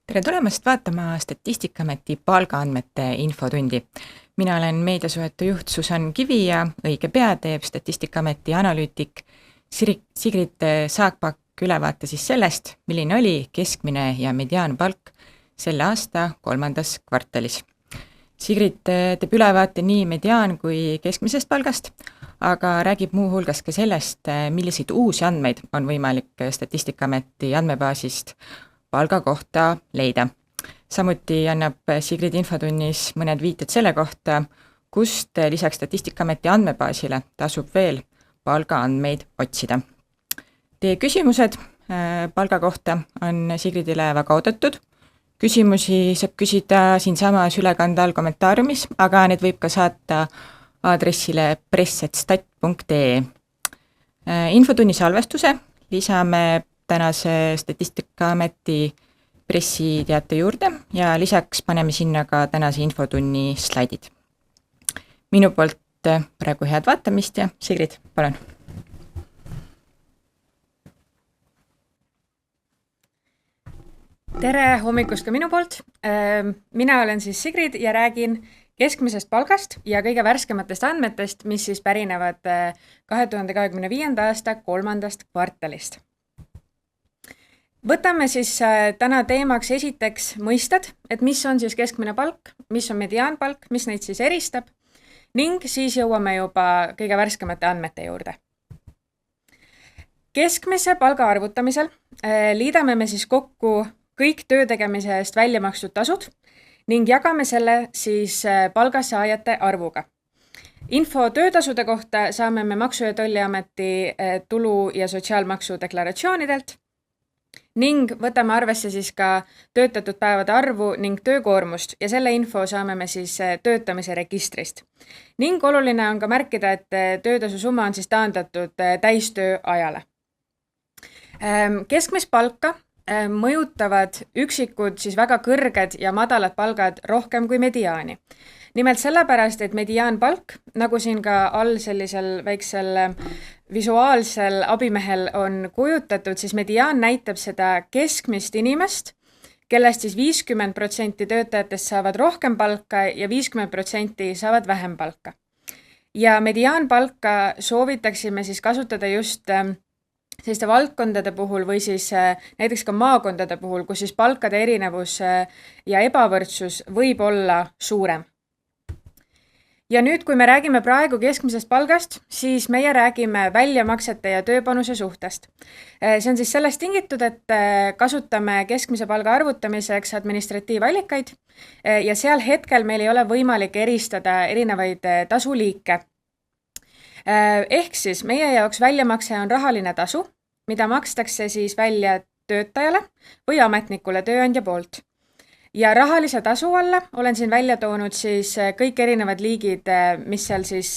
Tere tulemast vaatama Statistikaameti palgaandmete infotundi. Mina olen meediasuhete juht Susann Kivi ja õige pea teeb Statistikaameti analüütik Sigrid Saagpakk ülevaate siis sellest, milline oli keskmine ja mediaanpalk selle aasta 3. kvartalis. Sigrid teeb ülevaate nii mediaan- kui keskmisest palgast, aga räägib muu hulgas ka sellest, milliseid uusi andmeid on võimalik Statistikaameti andmebaasist palga kohta leida. Samuti annab Sigrid infotunnis mõned viited selle kohta, kust lisaks Statistikaameti andmebaasile tasub veel palgaandmeid otsida. Teie küsimused palga kohta on Sigridile väga oodatud. Küsimusi saab küsida siinsamas ülekande all kommentaariumis, aga need võib ka saata aadressile press@stat.ee. Infotunni salvestuse lisame tänase Statistikaameti pressiteate juurde ja lisaks paneme sinna ka tänase infotunni slaidid. Minu poolt praegu head vaatamist ja Sigrid, palun. Tere hommikust ka minu poolt. Mina olen siis Sigrid ja räägin keskmisest palgast ja kõige värskematest andmetest, mis siis pärinevad 2025. aasta 3. kvartalist. Võtame siis täna teemaks esiteks mõisted, et mis on siis keskmine palk, mis on mediaanpalk, mis neid siis eristab ning siis jõuame juba kõige värskemate andmete juurde. Keskmise palga arvutamisel liidame me siis kokku kõik töötegemise eest välja makstud tasud ning jagame selle siis palgasaajate arvuga. Info töötasude kohta saame me Maksu- ja Tolliameti tulu- ja sotsiaalmaksu deklaratsioonidelt ning võtame arvesse siis ka töötatud päevade arvu ning töökoormust ja selle info saame me siis töötamise registrist. Ning oluline on ka märkida, et töötasu summa on siis taandatud täistöö ajale. Keskmist palka mõjutavad üksikud siis väga kõrged ja madalad palgad rohkem kui mediaani. Nimelt sellepärast, et mediaanpalk, nagu siin ka all sellisel väiksel visuaalsel abimehel on kujutatud, siis mediaan näitab seda keskmist inimest, kellest siis 50% töötajatest saavad rohkem palka ja 50% saavad vähem palka. Ja mediaanpalka soovitaksime siis kasutada just selliste valdkondade puhul või siis näiteks ka maakondade puhul, kus siis palkade erinevus ja ebavõrdsus võib olla suurem. Ja nüüd, kui me räägime praegu keskmisest palgast, siis meie räägime väljamaksete ja tööpanuse suhtest. See on siis sellest tingitud, et kasutame keskmise palga arvutamiseks administratiivallikaid ja seal hetkel meil ei ole võimalik eristada erinevaid tasuliike. Ehk siis meie jaoks väljamakse on rahaline tasu, mida makstakse siis välja töötajale või ametnikule tööandja poolt. Ja rahalise tasu alla olen siin välja toonud siis kõik erinevad liigid, mis seal siis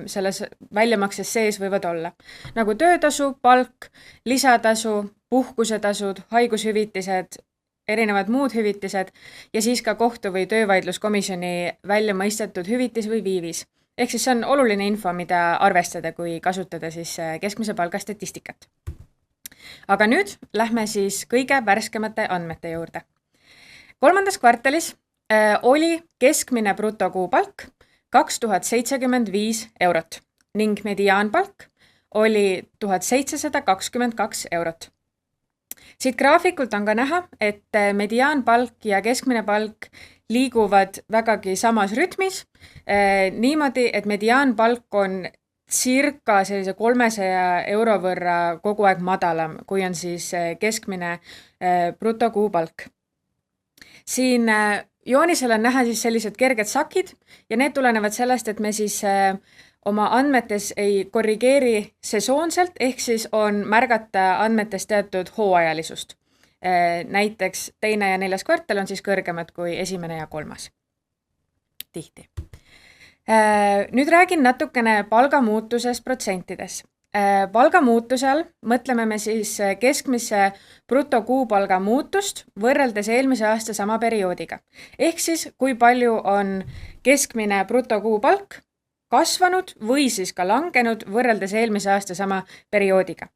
selles väljamakses sees võivad olla. Nagu töötasu, palk, lisatasu, puhkusetasud, haigushüvitised, erinevad muud hüvitised ja siis ka kohtu- või töövaidluskomisjoni välja mõistetud hüvitis või viivis. Ehk siis see on oluline info, mida arvestada, kui kasutada siis keskmise palga statistikat. Aga nüüd lähme siis kõige värskemate andmete juurde. 3. kvartalis oli keskmine brutokuupalk 2075 eurot ning mediaanpalk oli 1722 eurot. Siit graafikult on ka näha, et mediaanpalk ja keskmine palk liiguvad vägagi samas rütmis, niimoodi, et mediaanpalk on circa sellise 300 euro võrra kogu aeg madalam, kui on siis keskmine brutokuupalk. Siin joonisel on näha siis sellised kerged sakid ja need tulenevad sellest, et me siis oma andmetes ei korrigeeri sesoonselt, ehk siis on märgata andmetes teatud hooajalisust. Näiteks 2. ja 4. kvartal on siis kõrgemad kui 1. ja 3. Tihti. Nüüd räägin natukene palgamuutusest protsentides. Palgamuutuse all mõtleme me siis keskmise brutokuupalga muutust võrreldes eelmise aasta sama perioodiga. Ehk siis, kui palju on keskmine brutokuupalk kasvanud või siis ka langenud võrreldes eelmise aasta sama perioodiga.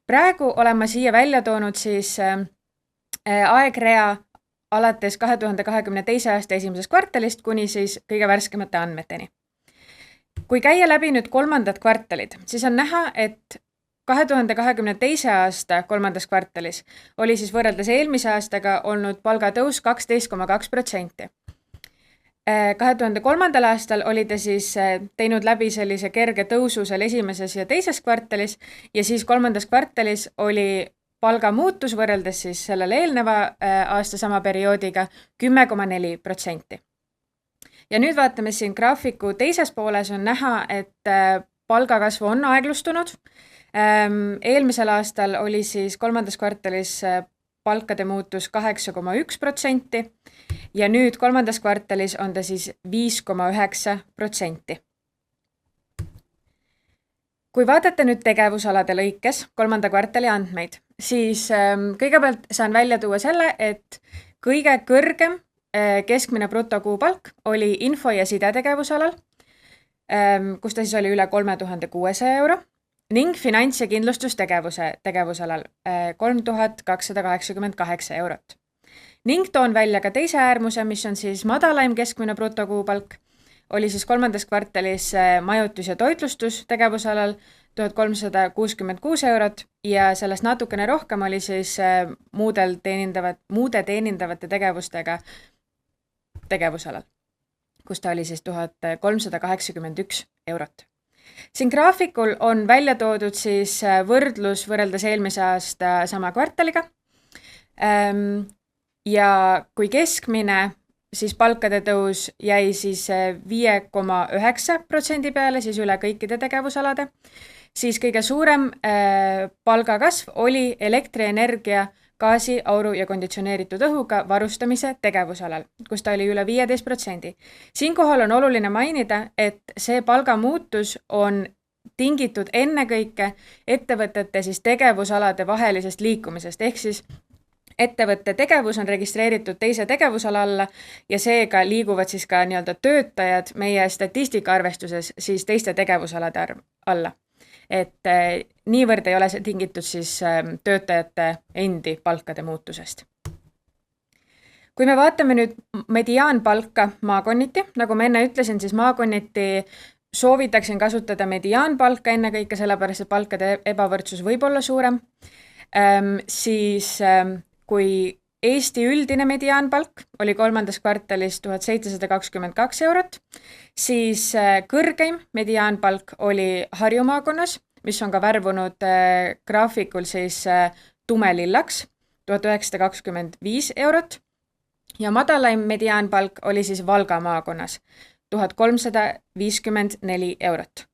Praegu olen ma siia välja toonud siis aegrea alates 2022. aasta esimesest kvartalist kuni siis kõige värskemate andmeteni. Kui käia läbi nüüd kolmandad kvartalid, siis on näha, et 2022. aasta kolmandas kvartalis oli siis võrreldes eelmise aastaga olnud palgatõus 12,2%. 2003. aastal oli ta siis teinud läbi sellise kerge tõusu seal esimeses ja teises kvartalis ja siis kolmandas kvartalis oli palgamuutus võrreldes siis sellele eelneva aasta sama perioodiga 10,4%. Ja nüüd vaatame siin graafiku teises pooles on näha, et palgakasvu on aeglustunud. Eelmisel aastal oli siis kolmandas kvartalis palkade muutus 8,1% ja nüüd kolmandas kvartalis on ta siis 5,9%. Kui vaadata nüüd tegevusalade lõikes kolmanda kvartali andmeid, siis kõigepealt saan välja tuua selle, et kõige kõrgem keskmine brutokuupalk oli info- ja sidetegevusalal, kus ta siis oli üle 3600 euro, ning finants- ja kindlustustegevuse tegevusalal 3288 eurot. Ning toon välja ka teise äärmuse, mis on siis madalaim keskmine brutokuupalk, oli siis kolmandas kvartalis majutus- ja toitlustus tegevusalal 1366 eurot ja sellest natukene rohkem oli siis muude teenindavate tegevustega tegevusalal, kus ta oli siis 1381 eurot. Siin graafikul on välja toodud siis võrdlus võrreldes eelmise aasta sama kvartaliga ja kui keskmine siis palkade tõus jäi siis 5,9% peale, siis üle kõikide tegevusalade, siis kõige suurem palgakasv oli elektrienergia, gaasi, auru ja konditsioneeritud õhuga varustamise tegevusalal, kus ta oli üle 15%. Siinkohal on oluline mainida, et see palgamuutus on tingitud ennekõike ettevõtete siis tegevusalade vahelisest liikumisest, ehk siis ettevõtte tegevus on registreeritud teise tegevusala alla ja seega liiguvad siis ka nii-öelda töötajad meie statistikaarvestuses siis teiste tegevusalade alla. Et niivõrd ei ole see tingitud siis töötajate endi palkade muutusest. Kui me vaatame nüüd mediaanpalka maakonniti, nagu ma enne ütlesin, siis maakonniti soovitaksin kasutada mediaanpalka ennekõike sellepärast, et palkade ebavõrdsus võib olla suurem, siis kui Eesti üldine mediaanpalk oli kolmandas kvartalis 1722 eurot, siis kõrgeim mediaanpalk oli Harju maakonnas, mis on ka värvunud graafikul siis tumelillaks, 1925 eurot, ja madalaim mediaanpalk oli siis Valga maakonnas, 1354 eurot.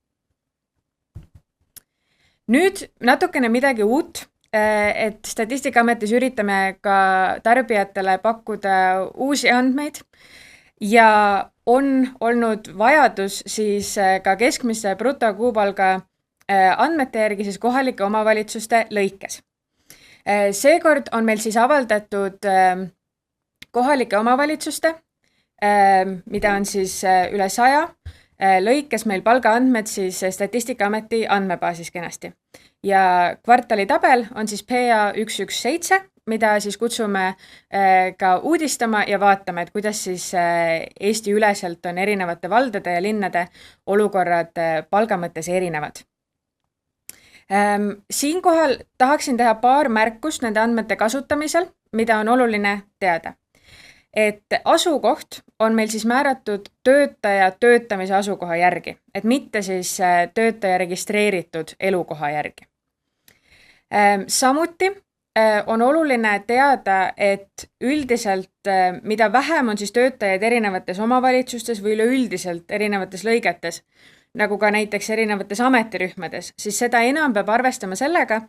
Nüüd natukene midagi uut, et Statistikaametis üritame ka tarbijatele pakkuda uusi andmeid ja on olnud vajadus siis ka keskmise brutokuupalga andmete järgi siis kohalike omavalitsuste lõikes. Seekord on meil siis avaldatud kohalike omavalitsuste, mida on siis üle 100, lõikes meil palgaandmed siis Statistikaameti andmebaasis kenasti. Ja kvartali tabel on siis PA 117, mida siis kutsume ka uudistama ja vaatama, et kuidas siis Eesti üleselt on erinevate valdade ja linnade olukorrad palga mõttes erinevad. Siinkohal tahaksin teha paar märkust nende andmete kasutamisel, mida on oluline teada. Et asukoht on meil siis määratud töötaja töötamise asukoha järgi, et mitte siis töötaja registreeritud elukoha järgi. Samuti on oluline teada, et üldiselt mida vähem on siis töötajaid erinevates omavalitsustes või üleüldiselt erinevates lõigetes, nagu ka näiteks erinevates ametirühmades, siis seda enam peab arvestama sellega,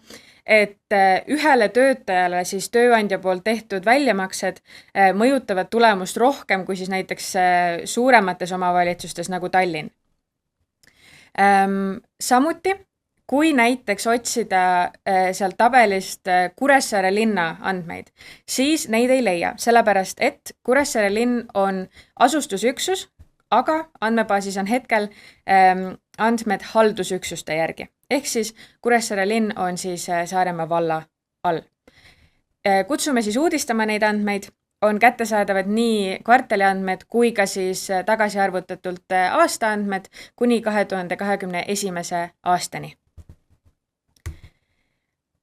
et ühele töötajale siis tööandja poolt tehtud väljamaksed mõjutavad tulemust rohkem kui siis näiteks suuremates omavalitsustes nagu Tallinn. Samuti, kui näiteks otsida sealt tabelist Kuressaare linna andmeid, siis neid ei leia, sellepärast et Kuressaare linn on asustusüksus, aga andmebaasis on hetkel andmed haldusüksuste järgi. Ehk siis Kuressaare linn on siis Saaremaa valla all. Kutsume siis uudistama neid andmeid, on kättesaadavad nii kvartaliandmed kui ka siis tagasi arvutatult aastaandmed kuni 2021. aastani.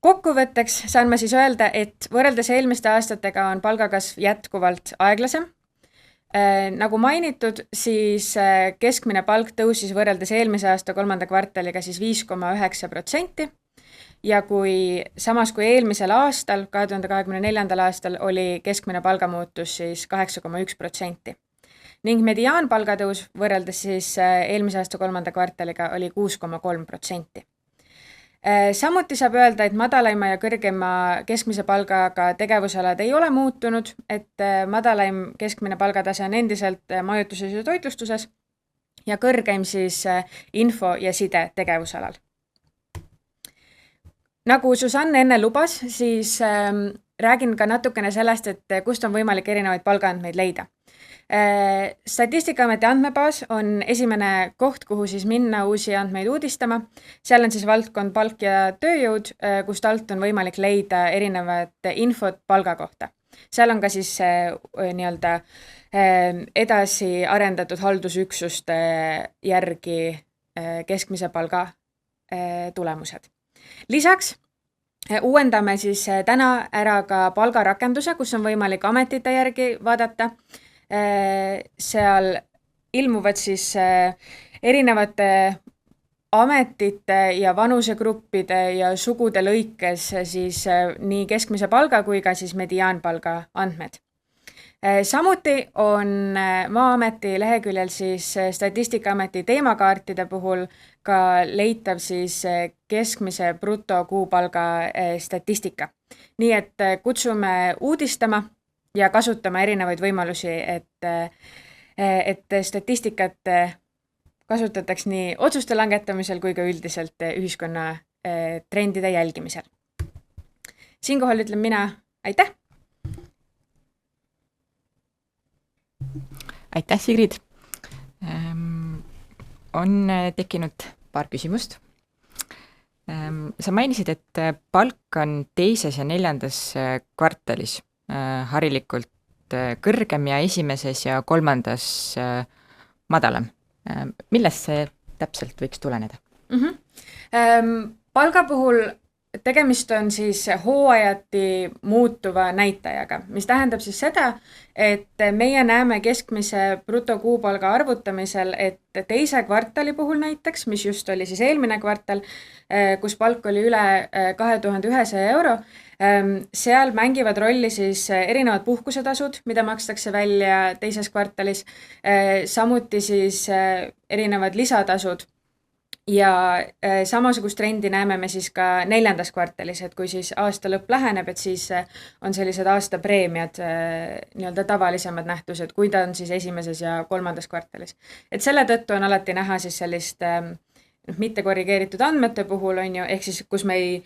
Kokkuvõtteks saan ma siis öelda, et võrreldes eelmiste aastatega on palgakasv jätkuvalt aeglasem. Nagu mainitud, siis keskmine palk tõusis võrreldes eelmise aasta 3. kvartaliga siis 5,9%. Ja samas kui eelmisel aastal, 2024. aastal, oli keskmine palgamuutus siis 8,1%. Ning mediaanpalga tõus võrreldes siis eelmise aasta 3. kvartaliga oli 6,3%. Samuti saab öelda, et madalaima ja kõrgema keskmise palgaga tegevusalad ei ole muutunud, et madalaim keskmine palgatase on endiselt majutuses ja toitlustuses ja kõrgeim siis info- ja side tegevusalal. Nagu Susanne enne lubas, siis räägin ka natukene sellest, et kust on võimalik erinevaid palgaandmeid leida. Statistikaameti andmebaas on esimene koht, kuhu siis minna uusi andmeid uudistama. Seal on siis valdkond palk ja tööjõud, kust alt on võimalik leida erinevat infot palga kohta. Seal on ka siis nii-öelda edasi arendatud haldusüksuste järgi keskmise palga tulemused. Lisaks uuendame siis täna ära ka palgarakenduse, kus on võimalik ametite järgi vaadata. Seal ilmuvad siis erinevate ametite ja vanusegruppide ja sugude lõikes siis nii keskmise palga kui ka siis mediaanpalga andmed. Samuti on Maa-ameti leheküljel siis Statistikaameti teemakaartide puhul ka leitav siis keskmise brutokuupalga statistika. Nii et kutsume uudistama ja kasutama erinevaid võimalusi, et statistikat kasutatakse nii otsuste langetamisel kui ka üldiselt ühiskonna trendide jälgimisel. Siinkohal ütlen mina aitäh! Aitäh, Sigrid! On tekkinud paar küsimust. Sa mainisid, et palk on teises ja 4. kvartalis harilikult kõrgem ja esimeses ja 3. madalam. Millest see täpselt võiks tuleneda? Palga puhul tegemist on siis hooajati muutuva näitajaga, mis tähendab siis seda, et meie näeme keskmise brutokuupalga arvutamisel, et teise kvartali puhul näiteks, mis just oli siis eelmine kvartal, kus palk oli üle 2100 euro, seal mängivad rolli siis erinevad puhkusetasud, mida makstakse välja teises kvartalis, samuti siis erinevad lisatasud. Ja samasugust trendi näeme me siis ka 4. kvartalis, et kui siis aasta lõpp läheneb, et siis on sellised aastapreemiad nii-öelda tavalisemad nähtused, kui ta on siis esimeses ja 3. kvartalis. Et selle tõttu on alati näha siis sellist mitte korrigeeritud andmete puhul, on ju, ehk siis kus me ei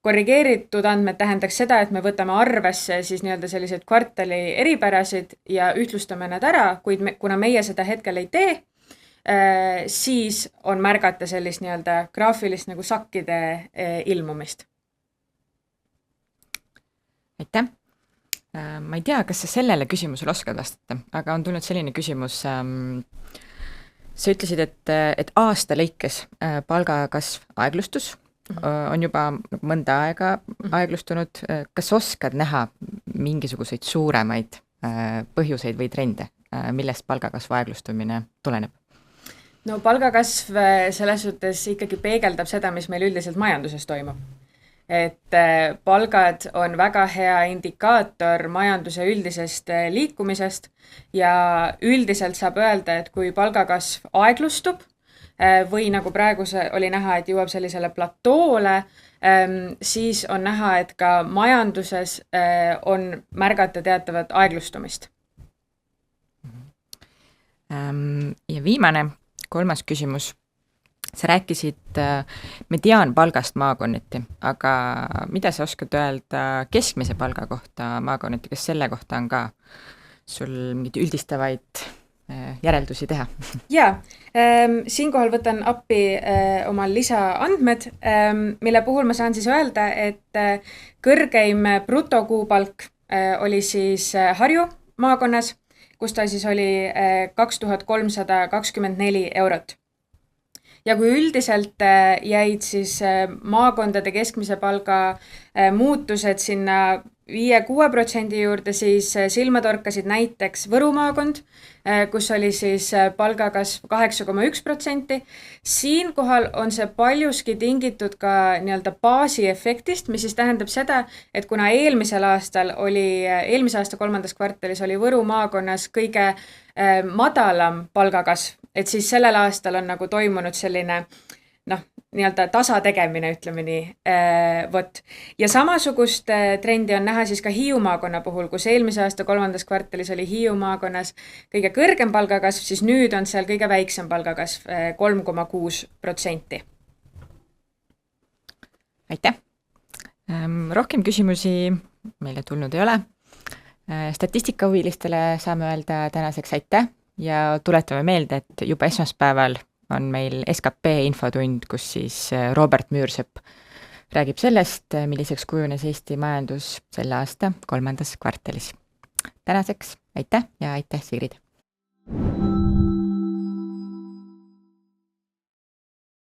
korrigeeritud andmed tähendaks seda, et me võtame arvesse siis nii-öelda sellised kvartali eripärasid ja ühtlustame need ära, kuid kuna meie seda hetkel ei tee, siis on märgata sellist nii-öelda graafilist nagu sakkide ilmumist. Aitäh! Ma ei tea, kas sa sellele küsimusele oskad vastata, aga on tulnud selline küsimus. Sa ütlesid, et aasta lõikes palgakasv aeglustus on juba mõnda aega aeglustunud. Kas oskad näha mingisuguseid suuremaid põhjuseid või trende, millest palgakasvu aeglustumine tuleneb? No palgakasv selles suhtes ikkagi peegeldab seda, mis meil üldiselt majanduses toimub. Et palgad on väga hea indikaator majanduse üldisest liikumisest ja üldiselt saab öelda, et kui palgakasv aeglustub või nagu praegu oli näha, et jõuab sellisele platoole, siis on näha, et ka majanduses on märgata teatavat aeglustumist. Ja viimane, 3. küsimus. Sa rääkisid mediaanpalgast maakonniti, aga mida sa oskad öelda keskmise palga kohta maakonniti? Kas selle kohta on ka sul mingid üldistavaid järeldusi teha? Jaa, siinkohal võtan appi oma lisaandmed, mille puhul ma saan siis öelda, et kõrgeim brutokuupalk oli siis Harju maakonnas, kus ta siis oli 2324 eurot. Ja kui üldiselt jäid siis maakondade keskmise palga muutused sinna 5-6% juurde, siis silma torkasid näiteks Võru maakond, kus oli siis palgakasv 8,1%. Siinkohal on see paljuski tingitud ka nii-öelda baasiefektist, mis siis tähendab seda, et kuna eelmise aasta 3. kvartalis oli Võru maakonnas kõige madalam palgakasv, et siis sellel aastal on nagu toimunud selline nii-öelda tasa tegemine, ütleme nii, vot. Ja samasugust trendi on näha siis ka Hiiu maakonna puhul, kus eelmise aasta 3. kvartalis oli Hiiu maakonnas kõige kõrgem palgakasv, siis nüüd on seal kõige väiksem palgakasv 3,6%. Aitäh! Rohkem küsimusi meile tulnud ei ole. Statistikahuvilistele saame öelda tänaseks aitäh ja tuletame meelde, et juba esmaspäeval on meil SKP infotund, kus siis Robert Müürsepp räägib sellest, milliseks kujunes Eesti majandus selle aasta 3. kvartalis. Tänaseks aitäh ja aitäh, Sigrid!